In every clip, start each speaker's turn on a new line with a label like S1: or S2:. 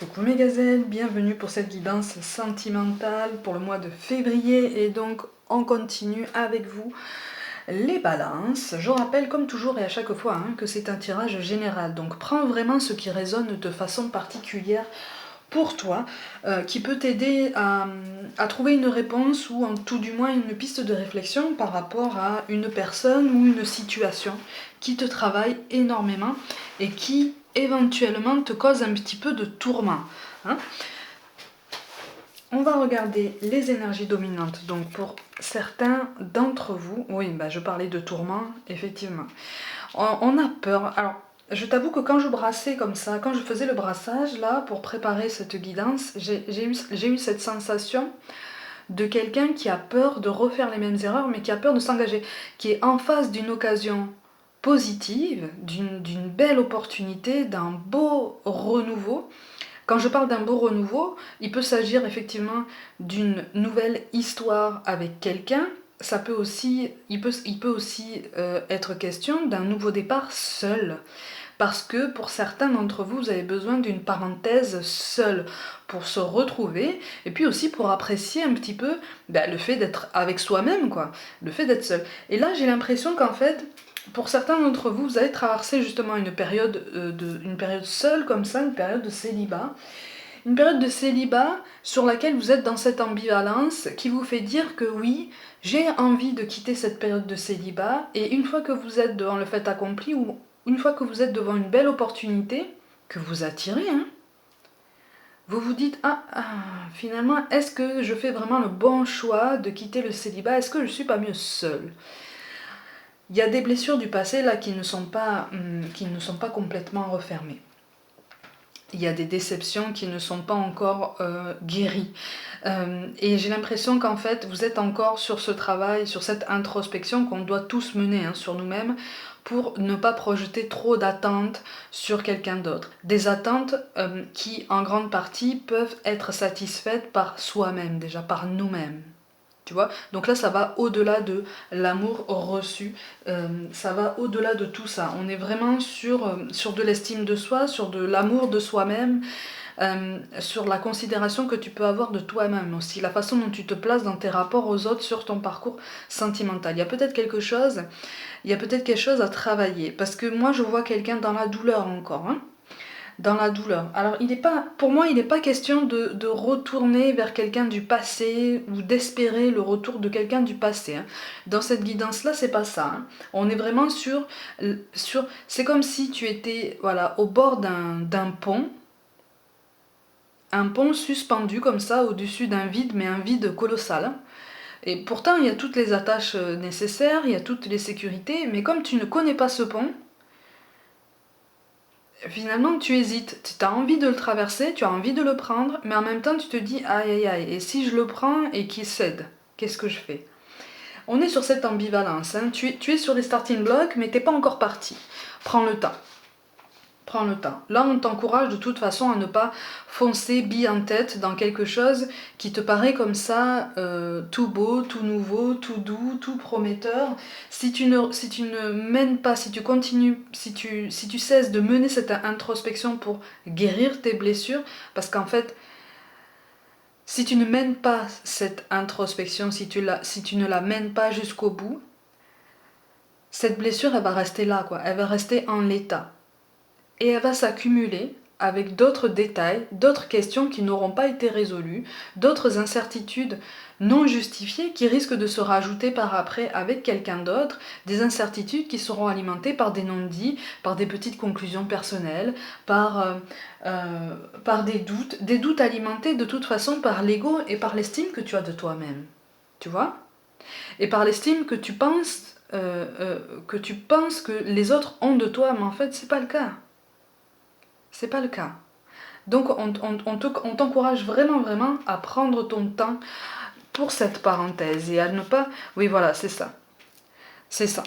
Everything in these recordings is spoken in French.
S1: Coucou mes gazelles, bienvenue pour cette guidance sentimentale pour le mois de février et donc on continue avec vous les balances. Je rappelle comme toujours et à chaque fois que c'est un tirage général, donc prends vraiment ce qui résonne de façon particulière pour toi, qui peut t'aider à trouver une réponse ou en tout du moins une piste de réflexion par rapport à une personne ou une situation qui te travaille énormément et qui éventuellement te cause un petit peu de tourment. On va regarder les énergies dominantes. Donc pour certains d'entre vous, oui, je parlais de tourment, effectivement. On a peur. Alors, je t'avoue que quand je brassais comme ça, quand je faisais le brassage là pour préparer cette guidance, j'ai eu cette sensation de quelqu'un qui a peur de refaire les mêmes erreurs, mais qui a peur de s'engager, qui est en face d'une occasion positive, d'une belle opportunité, d'un beau renouveau. Quand je parle d'un beau renouveau, il peut s'agir effectivement d'une nouvelle histoire avec quelqu'un. Ça peut aussi, il peut aussi être question d'un nouveau départ seul. Parce que pour certains d'entre vous, vous avez besoin d'une parenthèse seule pour se retrouver et puis aussi pour apprécier un petit peu le fait d'être avec soi-même, quoi, le fait d'être seul. Et là, j'ai l'impression qu'en fait, pour certains d'entre vous, vous avez traversé justement une période seule comme ça, une période de célibat. Une période de célibat sur laquelle vous êtes dans cette ambivalence qui vous fait dire que oui, j'ai envie de quitter cette période de célibat et une fois que vous êtes devant le fait accompli ou une fois que vous êtes devant une belle opportunité que vous attirez, vous vous dites finalement, est-ce que je fais vraiment le bon choix de quitter le célibat? Est-ce que je suis pas mieux seule? Il y a des blessures du passé là qui ne sont pas complètement refermées. Il y a des déceptions qui ne sont pas encore guéries. Et j'ai l'impression qu'en fait, vous êtes encore sur ce travail, sur cette introspection qu'on doit tous mener sur nous-mêmes pour ne pas projeter trop d'attentes sur quelqu'un d'autre. Des attentes qui, en grande partie, peuvent être satisfaites par soi-même, déjà par nous-mêmes. Tu vois, donc là ça va au-delà de l'amour reçu, ça va au-delà de tout ça. On est vraiment sur de l'estime de soi, sur de l'amour de soi-même, sur la considération que tu peux avoir de toi-même aussi, la façon dont tu te places dans tes rapports aux autres sur ton parcours sentimental. Il y a peut-être quelque chose à travailler, parce que moi je vois quelqu'un dans la douleur encore, dans la douleur. Alors pour moi, il n'est pas question de retourner vers quelqu'un du passé ou d'espérer le retour de quelqu'un du passé. Dans cette guidance-là, c'est pas ça. On est vraiment sur c'est comme si tu étais au bord d'un pont, un pont suspendu comme ça au-dessus d'un vide, mais un vide colossal. Et pourtant, il y a toutes les attaches nécessaires, il y a toutes les sécurités, mais comme tu ne connais pas ce pont, finalement tu hésites, tu as envie de le traverser, tu as envie de le prendre, mais en même temps tu te dis aïe aïe aïe, et si je le prends et qu'il cède, qu'est-ce que je fais? On est sur cette ambivalence, tu es sur les starting blocks mais t'es pas encore parti. Prends le temps. Prends le temps. Là, on t'encourage de toute façon à ne pas foncer bille en tête dans quelque chose qui te paraît comme ça tout beau, tout nouveau, tout doux, tout prometteur. Si tu ne mènes pas, si tu continues, si tu cesses de mener cette introspection pour guérir tes blessures, parce qu'en fait, si tu ne mènes pas cette introspection, si tu ne la mènes pas jusqu'au bout, cette blessure, elle va rester là, quoi. Elle va rester en l'état. Et elle va s'accumuler avec d'autres détails, d'autres questions qui n'auront pas été résolues, d'autres incertitudes non justifiées qui risquent de se rajouter par après avec quelqu'un d'autre, des incertitudes qui seront alimentées par des non-dits, par des petites conclusions personnelles, par des doutes alimentés de toute façon par l'ego et par l'estime que tu as de toi-même, tu vois? Et par l'estime que tu penses que les autres ont de toi, mais en fait c'est pas le cas. C'est pas le cas. Donc on t'encourage vraiment vraiment à prendre ton temps pour cette parenthèse et à ne pas... Oui voilà, c'est ça. C'est ça.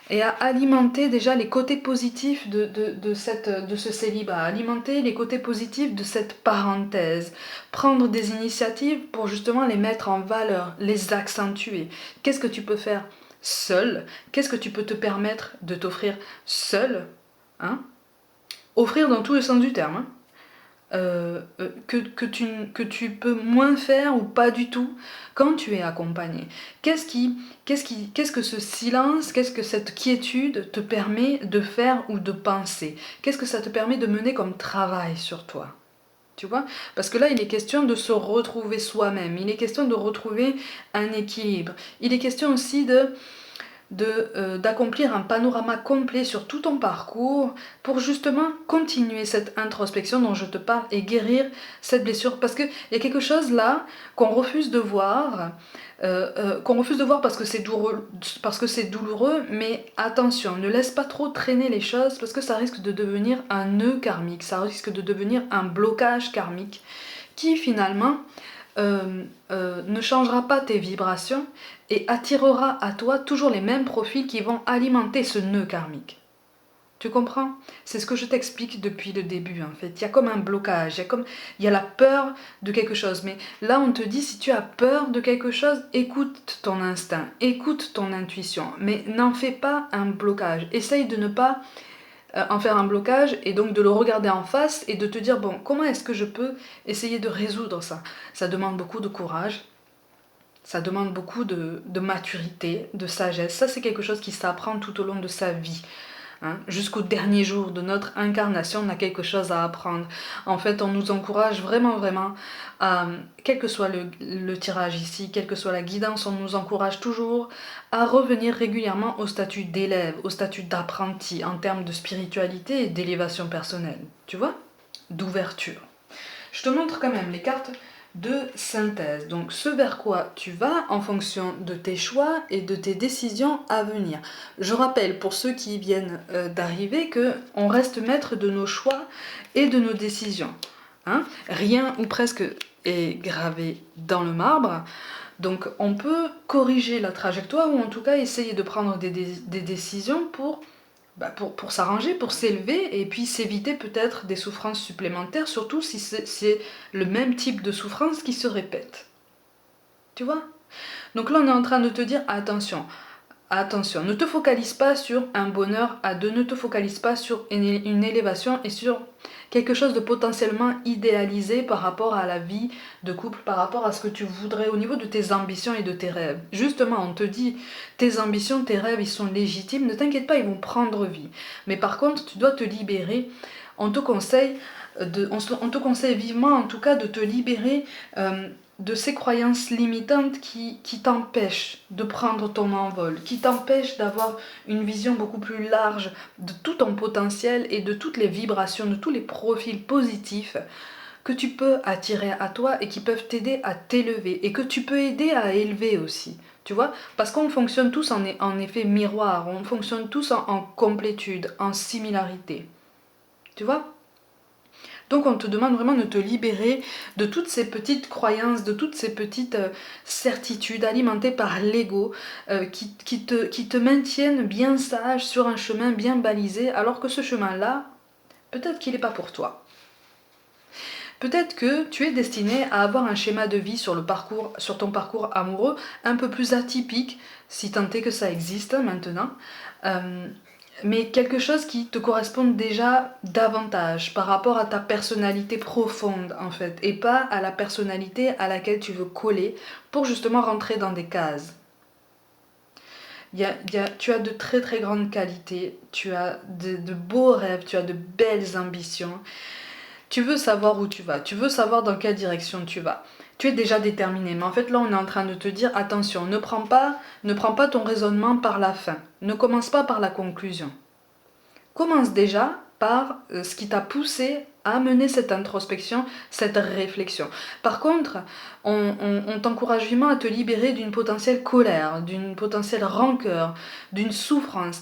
S1: Et à alimenter déjà les côtés positifs de ce célibat, alimenter les côtés positifs de cette parenthèse, prendre des initiatives pour justement les mettre en valeur, les accentuer. Qu'est-ce que tu peux faire seul? Qu'est-ce que tu peux te permettre de t'offrir seul? Offrir dans tous les sens du terme. que tu peux moins faire ou pas du tout quand tu es accompagné. Qu'est-ce que ce silence, qu'est-ce que cette quiétude te permet de faire ou de penser? Qu'est-ce que ça te permet de mener comme travail sur toi? Tu vois? Parce que là, il est question de se retrouver soi-même, il est question de retrouver un équilibre. Il est question aussi d'accomplir un panorama complet sur tout ton parcours pour justement continuer cette introspection dont je te parle et guérir cette blessure. Parce qu'il y a quelque chose là qu'on refuse de voir, parce que c'est douloureux, mais attention, ne laisse pas trop traîner les choses parce que ça risque de devenir un nœud karmique, ça risque de devenir un blocage karmique qui finalement ne changera pas tes vibrations et attirera à toi toujours les mêmes profils qui vont alimenter ce nœud karmique. Tu comprends? C'est ce que je t'explique depuis le début en fait. Il y a comme un blocage, il y a la peur de quelque chose. Mais là on te dit si tu as peur de quelque chose, écoute ton instinct, écoute ton intuition. Mais n'en fais pas un blocage. Essaye de ne pas en faire un blocage et donc de le regarder en face et de te dire bon comment est-ce que je peux essayer de résoudre ça. Ça demande beaucoup de courage, ça demande beaucoup de maturité, de sagesse. Ça c'est quelque chose qui s'apprend tout au long de sa vie. Hein. Jusqu'au dernier jour de notre incarnation, on a quelque chose à apprendre. En fait, on nous encourage vraiment, vraiment, quel que soit le tirage ici, quelle que soit la guidance, on nous encourage toujours à revenir régulièrement au statut d'élève, au statut d'apprenti en termes de spiritualité et d'élévation personnelle. Tu vois? D'ouverture. Je te montre quand même les cartes de synthèse. Donc ce vers quoi tu vas en fonction de tes choix et de tes décisions à venir. Je rappelle pour ceux qui viennent d'arriver que on reste maître de nos choix et de nos décisions. Hein? Rien ou presque est gravé dans le marbre. Donc on peut corriger la trajectoire ou en tout cas essayer de prendre des décisions pour s'arranger, pour s'élever et puis s'éviter peut-être des souffrances supplémentaires, surtout si c'est le même type de souffrance qui se répète. Tu vois? Donc là, on est en train de te dire attention, attention, ne te focalise pas sur un bonheur à deux, ne te focalise pas sur une élévation et sur quelque chose de potentiellement idéalisé par rapport à la vie de couple, par rapport à ce que tu voudrais au niveau de tes ambitions et de tes rêves. Justement, on te dit, tes ambitions, tes rêves, ils sont légitimes, ne t'inquiète pas, ils vont prendre vie. Mais par contre, tu dois te libérer. On te conseille, on te conseille vivement, en tout cas, de te libérer de ces croyances limitantes qui t'empêchent de prendre ton envol, qui t'empêchent d'avoir une vision beaucoup plus large de tout ton potentiel et de toutes les vibrations, de tous les profils positifs que tu peux attirer à toi et qui peuvent t'aider à t'élever et que tu peux aider à élever aussi. Tu vois? Parce qu'on fonctionne tous en effet miroir, on fonctionne tous en complétude, en similarité. Tu vois? Donc on te demande vraiment de te libérer de toutes ces petites croyances, de toutes ces petites certitudes alimentées par l'ego qui te maintiennent bien sage sur un chemin bien balisé alors que ce chemin-là, peut-être qu'il n'est pas pour toi. Peut-être que tu es destiné à avoir un schéma de vie sur ton parcours amoureux un peu plus atypique, si tant est que ça existe maintenant. Mais quelque chose qui te corresponde déjà davantage par rapport à ta personnalité profonde en fait, et pas à la personnalité à laquelle tu veux coller pour justement rentrer dans des cases. Tu as de très très grandes qualités, tu as de beaux rêves, tu as de belles ambitions, tu veux savoir où tu vas, tu veux savoir dans quelle direction tu vas. Tu es déjà déterminé, mais en fait là on est en train de te dire attention, ne prends pas ton raisonnement par la fin, ne commence pas par la conclusion. Commence déjà par ce qui t'a poussé à mener cette introspection, cette réflexion. Par contre, on t'encourage vivement à te libérer d'une potentielle colère, d'une potentielle rancœur, d'une souffrance,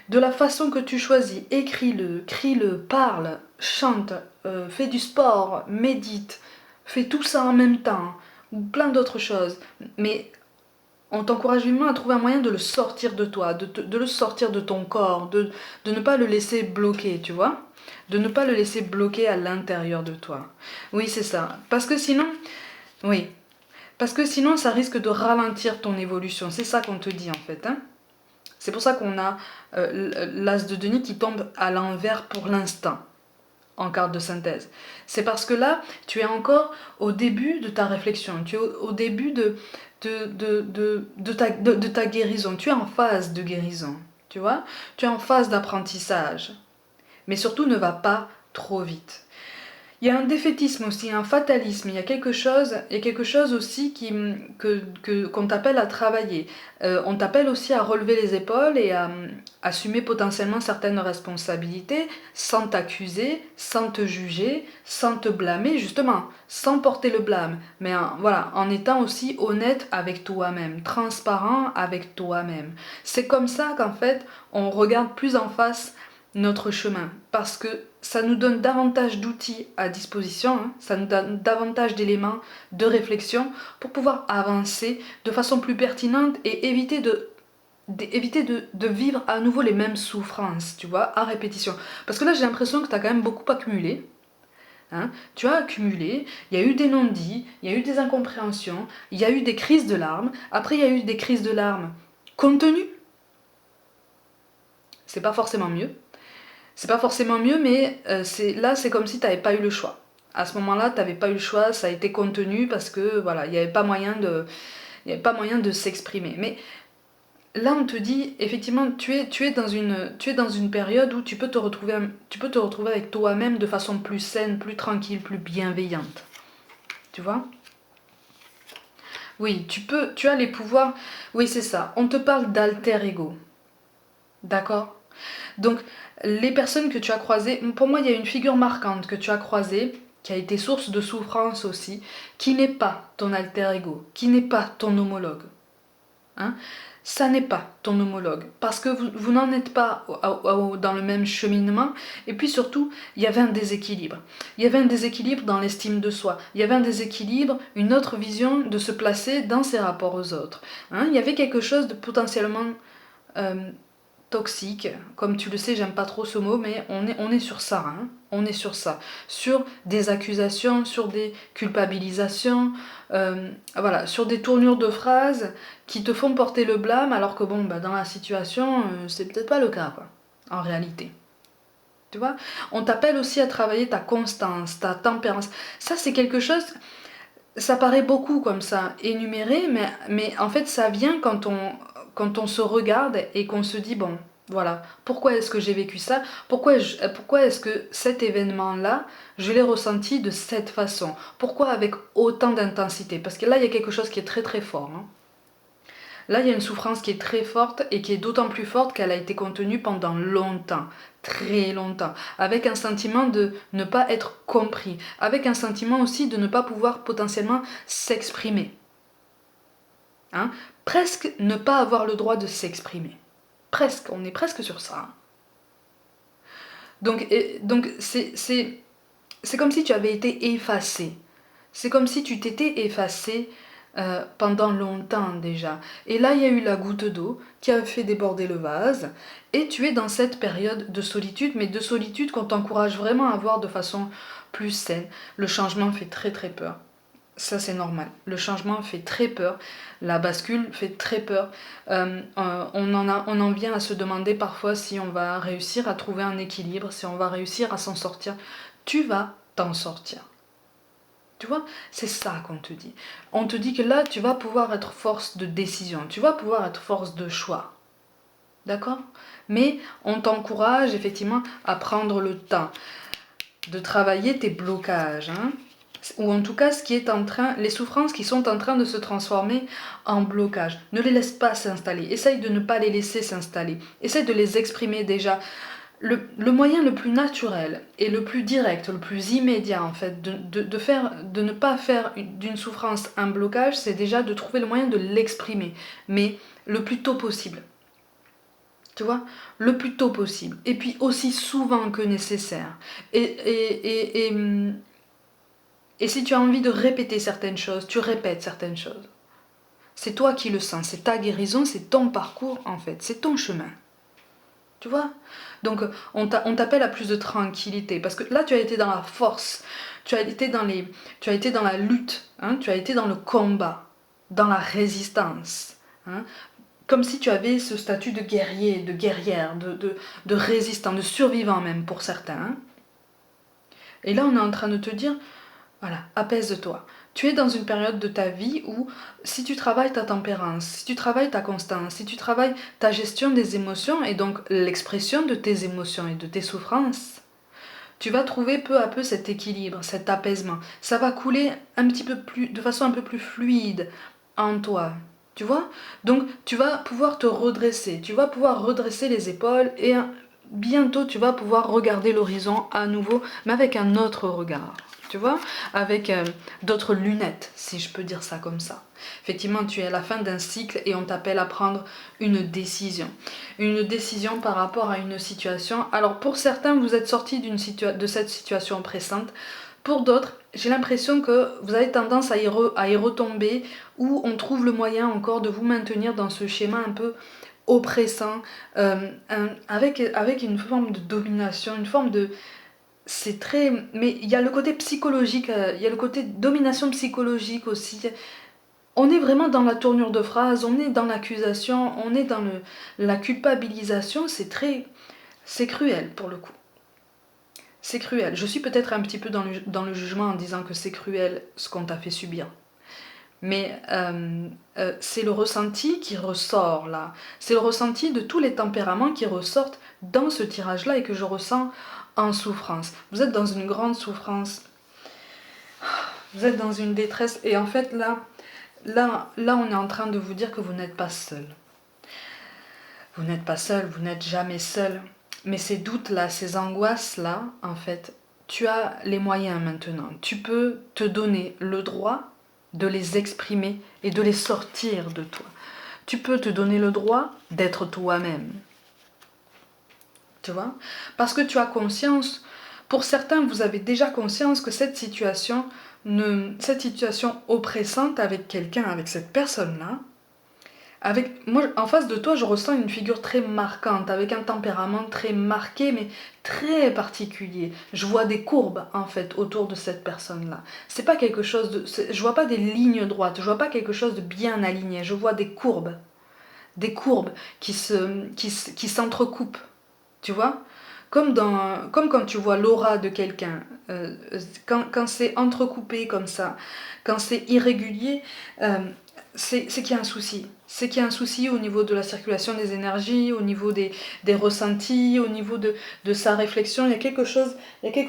S1: de la façon que tu choisis. Écris-le, crie-le, parle, chante, fais du sport, médite, fais tout ça en même temps, ou plein d'autres choses. Mais on t'encourage vivement à trouver un moyen de le sortir de toi, de le sortir de ton corps, de ne pas le laisser bloquer, tu vois? De ne pas le laisser bloquer à l'intérieur de toi. Oui, c'est ça. Oui, parce que sinon, ça risque de ralentir ton évolution. C'est ça qu'on te dit en fait. Hein. C'est pour ça qu'on a l'as de denier qui tombe à l'envers pour l'instant. en carte de synthèse. C'est parce que là, tu es encore au début de ta réflexion, tu es au début de ta guérison, tu es en phase de guérison, tu vois, tu es en phase d'apprentissage. Mais surtout, ne va pas trop vite. Il y a un défaitisme aussi, un fatalisme, il y a quelque chose aussi qu'on t'appelle à travailler. On t'appelle aussi à relever les épaules et à assumer potentiellement certaines responsabilités sans t'accuser, sans te juger, sans te blâmer, justement, sans porter le blâme, mais voilà, en étant aussi honnête avec toi-même, transparent avec toi-même. C'est comme ça qu'en fait, on regarde plus en face notre chemin, parce que ça nous donne davantage d'outils à disposition, hein, ça nous donne davantage d'éléments de réflexion pour pouvoir avancer de façon plus pertinente et éviter de vivre à nouveau les mêmes souffrances, tu vois, à répétition. Parce que là, j'ai l'impression que tu as quand même beaucoup accumulé. Hein, tu as accumulé, il y a eu des non-dits, il y a eu des incompréhensions, il y a eu des crises de larmes, après il y a eu des crises de larmes contenues. C'est pas forcément mieux. C'est pas forcément mieux, mais là, c'est comme si tu n'avais pas eu le choix. À ce moment-là, tu n'avais pas eu le choix, ça a été contenu parce que voilà, il n'y avait pas moyen de s'exprimer. Mais là, on te dit, effectivement, tu es dans une période où tu peux te retrouver avec toi-même de façon plus saine, plus tranquille, plus bienveillante. Tu vois? Oui, tu as les pouvoirs. Oui, c'est ça. On te parle d'alter ego. D'accord? Donc, les personnes que tu as croisées, pour moi, il y a une figure marquante que tu as croisée, qui a été source de souffrance aussi, qui n'est pas ton alter ego, qui n'est pas ton homologue. Hein, ça n'est pas ton homologue, parce que vous n'en êtes pas dans le même cheminement, et puis surtout, il y avait un déséquilibre. Il y avait un déséquilibre dans l'estime de soi, il y avait un déséquilibre, une autre vision de se placer dans ses rapports aux autres. Hein, il y avait quelque chose de potentiellement toxique, comme tu le sais, j'aime pas trop ce mot, mais on est sur ça, hein, on est sur ça, sur des accusations, sur des culpabilisations, voilà, sur des tournures de phrases qui te font porter le blâme, alors que bon, bah, dans la situation, c'est peut-être pas le cas, quoi, en réalité. Tu vois, on t'appelle aussi à travailler ta constance, ta tempérance. Ça, c'est quelque chose, ça paraît beaucoup comme ça, énuméré, mais en fait, ça vient quand on se regarde et qu'on se dit, bon, voilà, pourquoi est-ce que j'ai vécu ça? Pourquoi est-ce que cet événement-là, je l'ai ressenti de cette façon? Pourquoi avec autant d'intensité? Parce que là, il y a quelque chose qui est très très fort. Hein. Là, il y a une souffrance qui est très forte et qui est d'autant plus forte qu'elle a été contenue pendant longtemps, très longtemps, avec un sentiment de ne pas être compris, avec un sentiment aussi de ne pas pouvoir potentiellement s'exprimer. Hein, presque ne pas avoir le droit de s'exprimer. Presque, on est presque sur ça. Donc c'est comme si tu avais été effacé. C'est comme si tu t'étais effacé pendant longtemps déjà. Et là, il y a eu la goutte d'eau qui a fait déborder le vase. Et tu es dans cette période de solitude, mais de solitude qu'on t'encourage vraiment à voir de façon plus saine. Le changement fait très très peur. Ça, c'est normal. Le changement fait très peur. La bascule fait très peur. On en vient à se demander parfois si on va réussir à trouver un équilibre, si on va réussir à s'en sortir. Tu vas t'en sortir. Tu vois, c'est ça qu'on te dit. On te dit que là, tu vas pouvoir être force de décision. Tu vas pouvoir être force de choix. D'accord? Mais on t'encourage effectivement à prendre le temps de travailler tes blocages. Hein, ou en tout cas les souffrances qui sont en train de se transformer en blocage. Ne les laisse pas s'installer. Essaye de ne pas les laisser s'installer. Essaye de les exprimer déjà. Le moyen le plus naturel et le plus direct, le plus immédiat en fait, de ne pas faire d'une souffrance un blocage, c'est déjà de trouver le moyen de l'exprimer, mais le plus tôt possible. Tu vois, le plus tôt possible. Et puis aussi souvent que nécessaire. Et si tu as envie de répéter certaines choses, tu répètes certaines choses. C'est toi qui le sens, c'est ta guérison, c'est ton parcours en fait, c'est ton chemin. Tu vois? Donc on t'appelle à plus de tranquillité, parce que là tu as été dans la force, tu as été dans la lutte, hein, tu as été dans le combat, dans la résistance. Hein, comme si tu avais ce statut de guerrier, de guerrière, de résistant, de survivant même pour certains. Hein. Et là, on est en train de te dire, voilà, apaise-toi. Tu es dans une période de ta vie où si tu travailles ta tempérance, si tu travailles ta constance, si tu travailles ta gestion des émotions et donc l'expression de tes émotions et de tes souffrances, tu vas trouver peu à peu cet équilibre, cet apaisement. Ça va couler un petit peu plus, de façon un peu plus fluide en toi. Tu vois? Donc tu vas pouvoir te redresser, tu vas pouvoir redresser les épaules et bientôt tu vas pouvoir regarder l'horizon à nouveau, mais avec un autre regard. Tu vois? Avec d'autres lunettes, si je peux dire ça comme ça. Effectivement, tu es à la fin d'un cycle et on t'appelle à prendre une décision. Une décision par rapport à une situation. Alors pour certains, vous êtes sortis de cette situation oppressante. Pour d'autres, j'ai l'impression que vous avez tendance à y retomber, ou on trouve le moyen encore de vous maintenir dans ce schéma un peu oppressant, avec une forme de domination, une forme de... C'est très... Mais il y a le côté psychologique, il y a le côté domination psychologique aussi. On est vraiment dans la tournure de phrase, on est dans l'accusation, on est dans la culpabilisation, c'est très... C'est cruel pour le coup. C'est cruel. Je suis peut-être un petit peu dans le jugement en disant que c'est cruel ce qu'on t'a fait subir. Mais c'est le ressenti qui ressort là. C'est le ressenti de tous les tempéraments qui ressortent dans ce tirage-là et que je ressens en souffrance. Vous êtes dans une grande souffrance. Vous êtes dans une détresse. Et en fait, là, on est en train de vous dire que vous n'êtes pas seul. Vous n'êtes pas seul, vous n'êtes jamais seul. Mais ces doutes-là, ces angoisses-là, en fait, tu as les moyens maintenant. Tu peux te donner le droit de les exprimer et de les sortir de toi. Tu peux te donner le droit d'être toi-même. Tu vois? Parce que tu as conscience, pour certains, vous avez déjà conscience que cette situation oppressante avec quelqu'un, avec cette personne-là, moi, en face de toi, je ressens une figure très marquante, avec un tempérament très marqué, mais très particulier. Je vois des courbes, en fait, autour de cette personne-là. C'est pas quelque chose de... Je vois pas des lignes droites, je vois pas quelque chose de bien aligné, je vois des courbes. Des courbes qui s'entrecoupent, tu vois? Comme quand tu vois l'aura de quelqu'un, quand c'est entrecoupé comme ça, quand c'est irrégulier, c'est qu'il y a un souci. C'est qu'il y a un souci au niveau de la circulation des énergies, au niveau des ressentis, au niveau de sa réflexion. Il y a quelque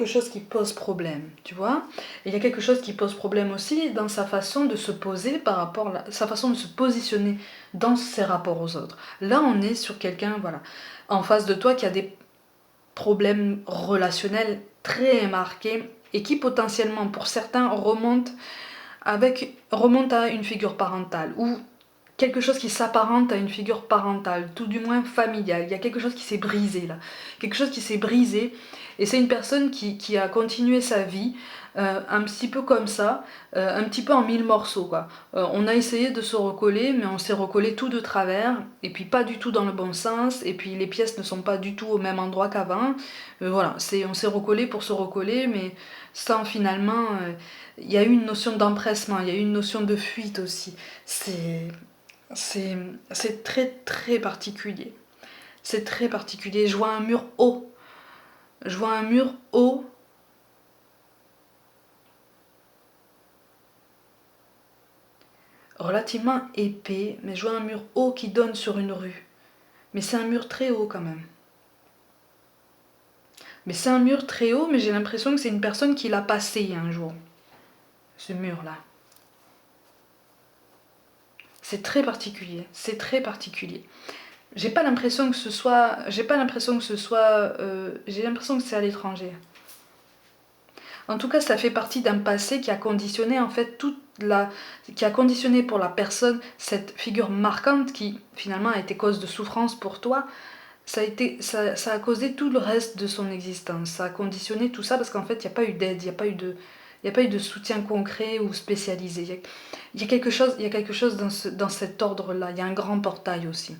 S1: chose qui pose problème, tu vois. Et il y a quelque chose qui pose problème aussi dans sa façon de se poser sa façon de se positionner dans ses rapports aux autres. Là, on est sur quelqu'un, voilà, en face de toi qui a des problèmes relationnels très marqués et qui potentiellement, pour certains, remontent à une figure parentale ou quelque chose qui s'apparente à une figure parentale, tout du moins familiale. Il y a quelque chose qui s'est brisé là. Quelque chose qui s'est brisé. Et c'est une personne qui a continué sa vie un petit peu comme ça, un petit peu en mille morceaux, quoi. On a essayé de se recoller, mais on s'est recollé tout de travers, et puis pas du tout dans le bon sens, et puis les pièces ne sont pas du tout au même endroit qu'avant. Voilà, on s'est recollé pour se recoller, mais sans finalement... il y a eu une notion d'empressement, il y a eu une notion de fuite aussi. C'est c'est c'est très très particulier. C'est très particulier. Je vois un mur haut. Je vois un mur haut. Relativement épais, mais je vois un mur haut qui donne sur une rue. Mais c'est un mur très haut quand même. Mais c'est un mur très haut, mais j'ai l'impression que c'est une personne qui l'a passé un jour. Ce mur-là. C'est très particulier. C'est très particulier. J'ai pas l'impression que ce soit. J'ai pas l'impression que ce soit. J'ai l'impression que c'est à l'étranger. En tout cas, ça fait partie d'un passé qui a conditionné en fait qui a conditionné pour la personne cette figure marquante qui finalement a été cause de souffrance pour toi. Ça a causé tout le reste de son existence. Ça a conditionné tout ça parce qu'en fait, il n'y a pas eu d'aide, il n'y a pas eu de soutien concret ou spécialisé. Il y a quelque chose dans cet ordre-là. Il y a un grand portail aussi.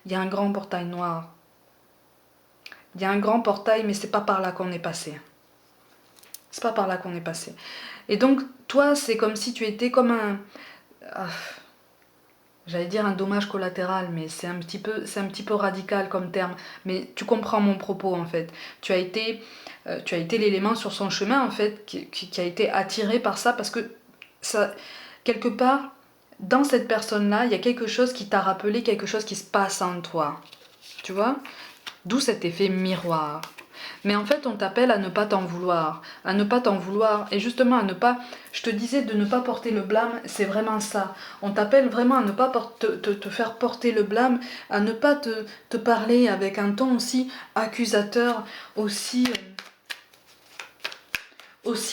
S1: Il y a un grand portail noir. Il y a un grand portail, mais c'est pas par là qu'on est passé. C'est pas par là qu'on est passé. Et donc, toi, c'est comme si tu étais comme un... J'allais dire un dommage collatéral, mais c'est un petit peu radical comme terme. Mais tu comprends mon propos en fait. Tu as été l'élément sur son chemin en fait qui a été attiré par ça parce que ça, quelque part, dans cette personne-là, il y a quelque chose qui t'a rappelé quelque chose qui se passe en toi. Tu vois? D'où cet effet miroir. Mais en fait, on t'appelle à ne pas t'en vouloir, à ne pas t'en vouloir, et justement à ne pas, je te disais de ne pas porter le blâme, c'est vraiment ça. On t'appelle vraiment à ne pas te faire porter le blâme, à ne pas te parler avec un ton aussi accusateur, aussi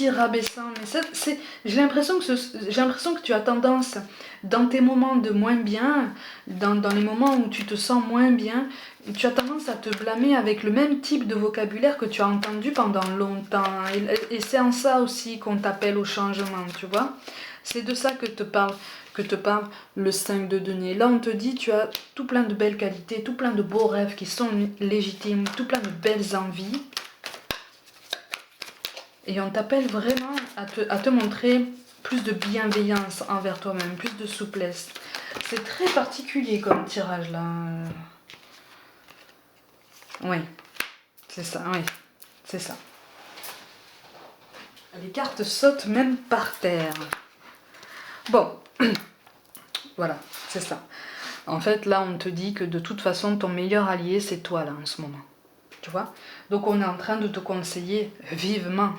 S1: rabaissant. Mais j'ai l'impression que tu as tendance, dans tes moments de moins bien, dans les moments où tu te sens moins bien, tu as tendance à te blâmer avec le même type de vocabulaire que tu as entendu pendant longtemps. Et c'est en ça aussi qu'on t'appelle au changement, tu vois. C'est de ça que te parle le 5 de denier. Là, on te dit, tu as tout plein de belles qualités, tout plein de beaux rêves qui sont légitimes, tout plein de belles envies. Et on t'appelle vraiment à te montrer plus de bienveillance envers toi-même, plus de souplesse. C'est très particulier comme tirage là. Oui, c'est ça, oui, c'est ça. Les cartes sautent même par terre. Bon, voilà, c'est ça. En fait, là, on te dit que de toute façon, ton meilleur allié, c'est toi là en ce moment. Tu vois? Donc on est en train de te conseiller vivement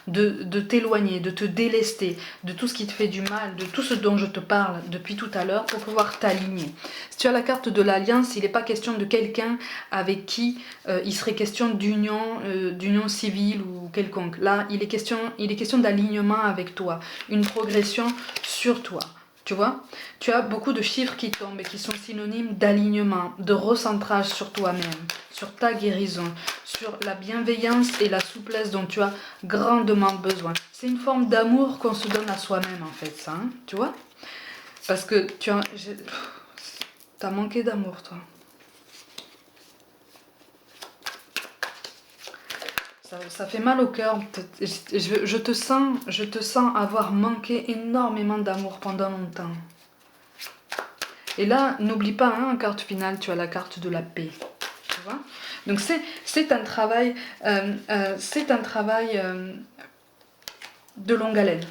S1: de t'éloigner, de te délester de tout ce qui te fait du mal, de tout ce dont je te parle depuis tout à l'heure pour pouvoir t'aligner. Si tu as la carte de l'alliance, il n'est pas question de quelqu'un avec qui il serait question d'union civile ou quelconque. Là, il est question d'alignement avec toi, une progression sur toi. Tu vois, tu as beaucoup de chiffres qui tombent et qui sont synonymes d'alignement, de recentrage sur toi-même, sur ta guérison, sur la bienveillance et la souplesse dont tu as grandement besoin. C'est une forme d'amour qu'on se donne à soi-même en fait, ça, hein, tu vois. Parce que t'as manqué d'amour, toi. Ça fait mal au cœur. Je te sens avoir manqué énormément d'amour pendant longtemps. Et là, n'oublie pas, hein, en carte finale, tu as la carte de la paix. Tu vois? Donc c'est un travail, de longue haleine.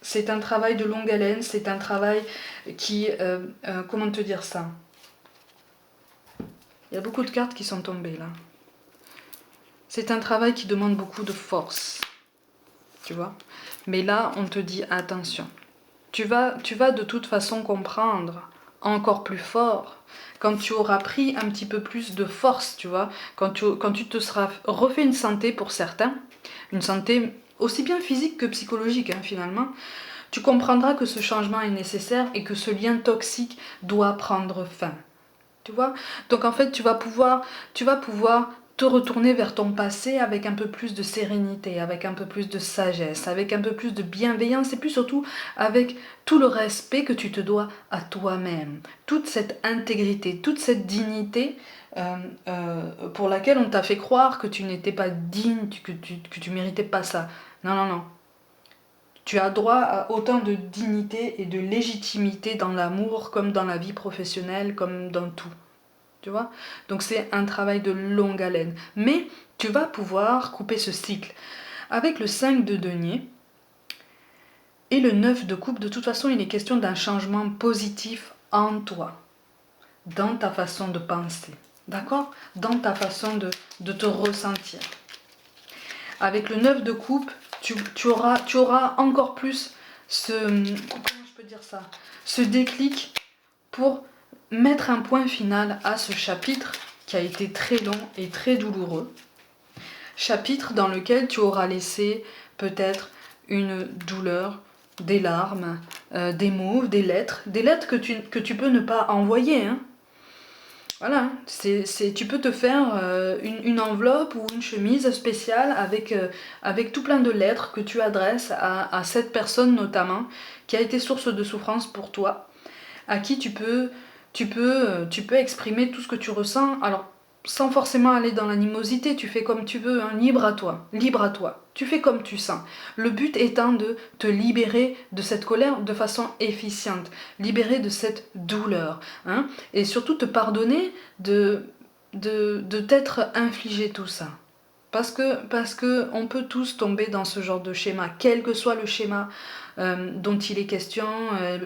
S1: C'est un travail de longue haleine, c'est un travail qui... comment te dire ça? Il y a beaucoup de cartes qui sont tombées là. C'est un travail qui demande beaucoup de force. Tu vois? Mais là, on te dit attention. Tu vas de toute façon comprendre encore plus fort quand tu auras pris un petit peu plus de force, tu vois, quand tu te seras refait une santé pour certains, une santé aussi bien physique que psychologique, hein, finalement, tu comprendras que ce changement est nécessaire et que ce lien toxique doit prendre fin. Tu vois? Donc en fait, tu vas pouvoir te retourner vers ton passé avec un peu plus de sérénité, avec un peu plus de sagesse, avec un peu plus de bienveillance et puis surtout avec tout le respect que tu te dois à toi-même. Toute cette intégrité, toute cette dignité pour laquelle on t'a fait croire que tu n'étais pas digne, que tu méritais pas ça. Non, non, non. Tu as droit à autant de dignité et de légitimité dans l'amour comme dans la vie professionnelle, comme dans tout. Tu vois? Donc c'est un travail de longue haleine. Mais tu vas pouvoir couper ce cycle. Avec le 5 de denier et le 9 de coupe, de toute façon, il est question d'un changement positif en toi, dans ta façon de penser. D'accord? Dans ta façon de te ressentir. Avec le 9 de coupe, tu auras encore plus comment je peux dire ça, ce déclic pour mettre un point final à ce chapitre qui a été très long et très douloureux. Chapitre dans lequel tu auras laissé peut-être une douleur, des larmes, des mots, des lettres que tu peux ne pas envoyer, hein. Voilà, tu peux te faire une enveloppe ou une chemise spéciale avec tout plein de lettres que tu adresses à cette personne notamment qui a été source de souffrance pour toi, à qui tu peux exprimer tout ce que tu ressens. Alors, sans forcément aller dans l'animosité, tu fais comme tu veux, hein, libre à toi, libre à toi. Tu fais comme tu sens. Le but étant de te libérer de cette colère de façon efficiente, libérer de cette douleur, hein, et surtout te pardonner de t'être infligé tout ça. Parce que on peut tous tomber dans ce genre de schéma, quel que soit le schéma dont il est question,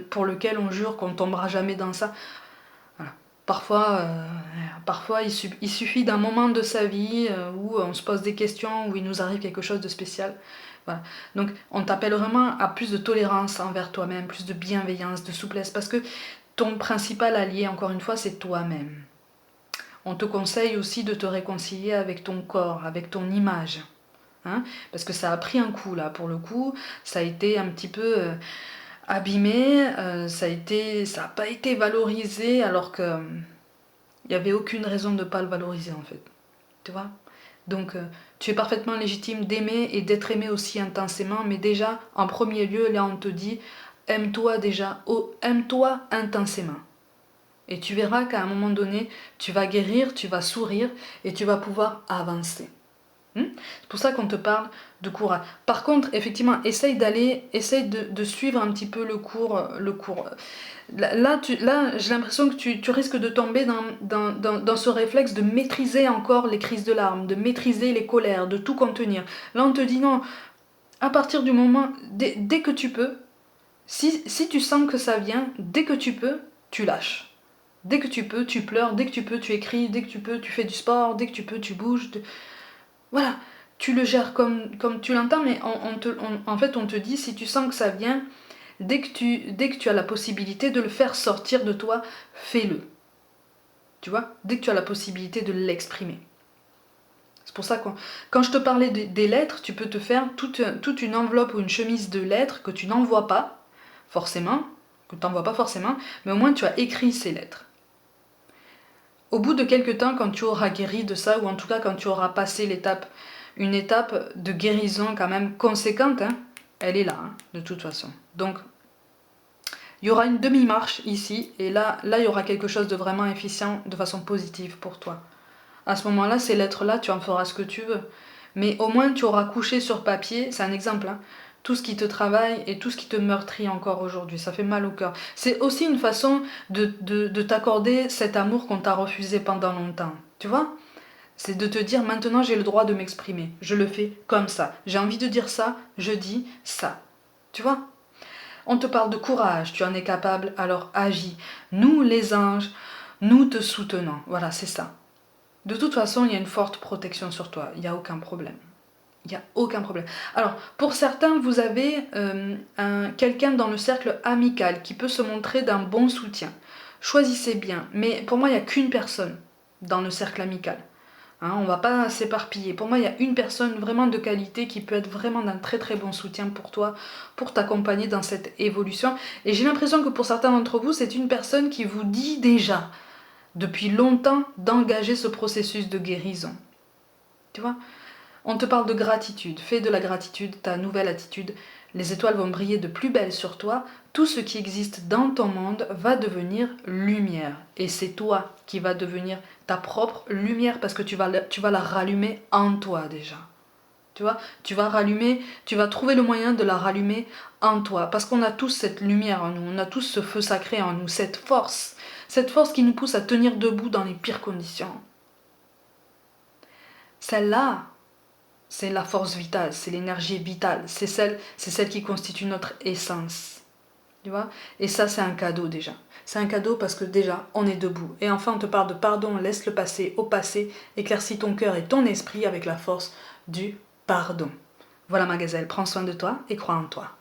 S1: pour lequel on jure qu'on ne tombera jamais dans ça. Voilà. Parfois il suffit d'un moment de sa vie où on se pose des questions, où il nous arrive quelque chose de spécial. Voilà. Donc on t'appelle vraiment à plus de tolérance envers toi-même, plus de bienveillance, de souplesse, parce que ton principal allié, encore une fois, c'est toi-même. On te conseille aussi de te réconcilier avec ton corps, avec ton image. Hein, parce que ça a pris un coup là, pour le coup, ça a été un petit peu abîmé, ça n'a pas été valorisé alors que il n'y avait aucune raison de ne pas le valoriser en fait. Tu vois. Donc tu es parfaitement légitime d'aimer et d'être aimé aussi intensément, mais déjà en premier lieu là on te dit aime-toi déjà, oh, aime-toi intensément. Et tu verras qu'à un moment donné, tu vas guérir, tu vas sourire et tu vas pouvoir avancer. C'est pour ça qu'on te parle de courage. Par contre, effectivement, essaye de suivre un petit peu le cours. Là j'ai l'impression que tu risques de tomber dans ce réflexe de maîtriser encore les crises de larmes, de maîtriser les colères, de tout contenir. Là, on te dit non, à partir du moment, dès que tu peux, si tu sens que ça vient, dès que tu peux, tu lâches. Dès que tu peux, tu pleures, dès que tu peux, tu écris, dès que tu peux, tu fais du sport, dès que tu peux, tu bouges. Voilà, tu le gères comme tu l'entends, mais en fait, on te dit, si tu sens que ça vient, dès que tu as la possibilité de le faire sortir de toi, fais-le. Tu vois, dès que tu as la possibilité de l'exprimer. C'est pour ça que quand je te parlais des lettres, tu peux te faire toute une enveloppe ou une chemise de lettres que tu n'envoies pas, forcément, mais au moins tu as écrit ces lettres. Au bout de quelques temps, quand tu auras guéri de ça, ou en tout cas quand tu auras passé une étape de guérison quand même conséquente, hein, elle est là, hein, de toute façon. Donc, il y aura une demi-marche ici, et là, il y aura quelque chose de vraiment efficient, de façon positive pour toi. À ce moment-là, ces lettres-là, tu en feras ce que tu veux. Mais au moins, tu auras couché sur papier, c'est un exemple, hein, tout ce qui te travaille et tout ce qui te meurtrit encore aujourd'hui. Ça fait mal au cœur. C'est aussi une façon de t'accorder cet amour qu'on t'a refusé pendant longtemps. Tu vois ? C'est de te dire, maintenant j'ai le droit de m'exprimer. Je le fais comme ça. J'ai envie de dire ça, je dis ça. Tu vois ? On te parle de courage, tu en es capable, alors agis. Nous, les anges, nous te soutenons. Voilà, c'est ça. De toute façon, il y a une forte protection sur toi. Il n'y a aucun problème. Il n'y a aucun problème. Alors, pour certains, vous avez quelqu'un dans le cercle amical qui peut se montrer d'un bon soutien. Choisissez bien. Mais pour moi, il n'y a qu'une personne dans le cercle amical. Hein, on ne va pas s'éparpiller. Pour moi, il y a une personne vraiment de qualité qui peut être vraiment d'un très très bon soutien pour toi, pour t'accompagner dans cette évolution. Et j'ai l'impression que pour certains d'entre vous, c'est une personne qui vous dit déjà, depuis longtemps, d'engager ce processus de guérison. Tu vois ? On te parle de gratitude, fais de la gratitude ta nouvelle attitude. Les étoiles vont briller de plus belle sur toi. Tout ce qui existe dans ton monde va devenir lumière. Et c'est toi qui vas devenir ta propre lumière parce que tu vas la rallumer en toi déjà. Tu vois, tu vas trouver le moyen de la rallumer en toi. Parce qu'on a tous cette lumière en nous, on a tous ce feu sacré en nous, cette force qui nous pousse à tenir debout dans les pires conditions. Celle-là, c'est la force vitale, c'est l'énergie vitale, c'est celle qui constitue notre essence. Tu vois ? Et ça, c'est un cadeau déjà. C'est un cadeau parce que déjà, on est debout. Et enfin, on te parle de pardon, laisse le passé au passé, éclaircis ton cœur et ton esprit avec la force du pardon. Voilà ma gazelle, prends soin de toi et crois en toi.